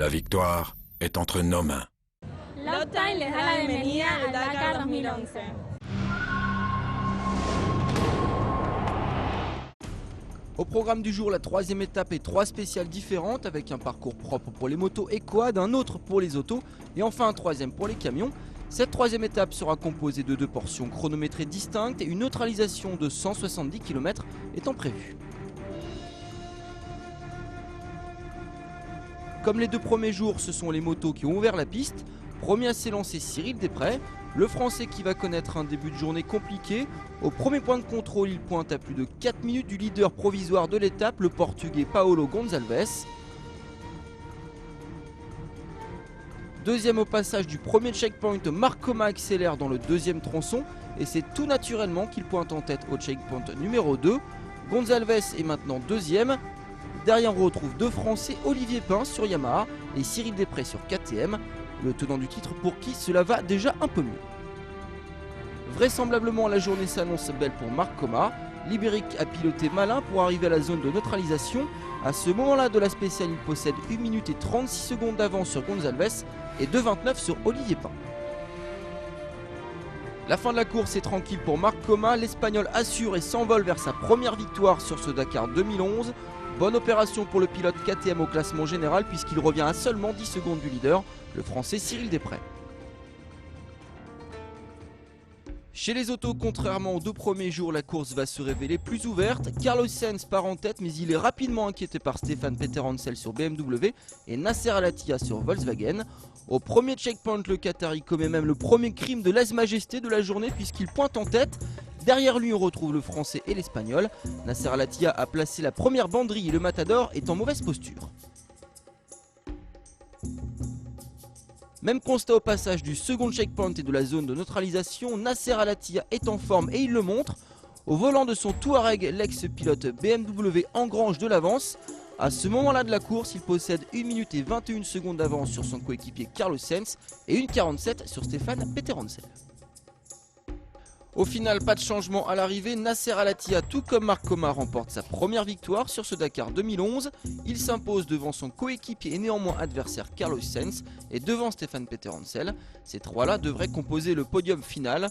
La victoire est entre nos mains. Loptime les da la bienvenida al Dakar 2011. Au programme du jour, la troisième étape et 3 spéciales différentes avec un parcours propre pour les motos et quad, un autre pour les autos et enfin un troisième pour les camions. Cette troisième étape sera composée de 2 portions chronométrées distinctes et une neutralisation de 170 km étant prévue. Comme les 2 premiers jours, ce sont les motos qui ont ouvert la piste. Premier à s'élancer, Cyril Desprez, le Français qui va connaître un début de journée compliqué. Au premier point de contrôle, il pointe à plus de 4 minutes du leader provisoire de l'étape, le Portugais Paulo Gonçalves. Deuxième au passage du premier checkpoint, Marc Coma accélère dans le deuxième tronçon et c'est tout naturellement qu'il pointe en tête au checkpoint numéro 2. Gonçalves est maintenant deuxième. Derrière on retrouve 2 Français, Olivier Pin sur Yamaha et Cyril Desprez sur KTM. Le tenant du titre pour qui cela va déjà un peu mieux. Vraisemblablement la journée s'annonce belle pour Marc Coma. L'Ibérique a piloté malin pour arriver à la zone de neutralisation. À ce moment-là de la spéciale, il possède 1 minute et 36 secondes d'avance sur Gonçalves et 2,29 sur Olivier Pin. La fin de la course est tranquille pour Marc Coma. L'Espagnol assure et s'envole vers sa première victoire sur ce Dakar 2011. Bonne opération pour le pilote KTM au classement général puisqu'il revient à seulement 10 secondes du leader, le Français Cyril Desprez. Chez les autos, contrairement aux 2 premiers jours, la course va se révéler plus ouverte. Carlos Sainz part en tête mais il est rapidement inquiété par Stéphane Peterhansel sur BMW et Nasser Al-Attiyah sur Volkswagen. Au premier checkpoint, le Qatari commet même le premier crime de lèse-majesté de la journée puisqu'il pointe en tête. Derrière lui on retrouve le Français et l'Espagnol. Nasser Al-Attiyah a placé la première banderille et le Matador est en mauvaise posture. Même constat au passage du second checkpoint et de la zone de neutralisation. Nasser Al-Attiyah est en forme et il le montre. Au volant de son Touareg, l'ex-pilote BMW engrange de l'avance. À ce moment-là de la course, il possède 1 minute et 21 secondes d'avance sur son coéquipier Carlos Sainz et 1,47 sur Stéphane Peterhansel. Au final, pas de changement à l'arrivée, Nasser Al-Attiyah, tout comme Marc Coma, remporte sa première victoire sur ce Dakar 2011. Il s'impose devant son coéquipier et néanmoins adversaire Carlos Sainz et devant Stéphane Peterhansel. Ces 3-là devraient composer le podium final.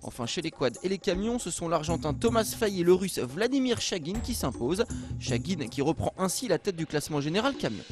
Enfin, chez les quads et les camions, ce sont l'Argentin Thomas Faye et le Russe Vladimir Chagin qui s'imposent. Chagin qui reprend ainsi la tête du classement général camion.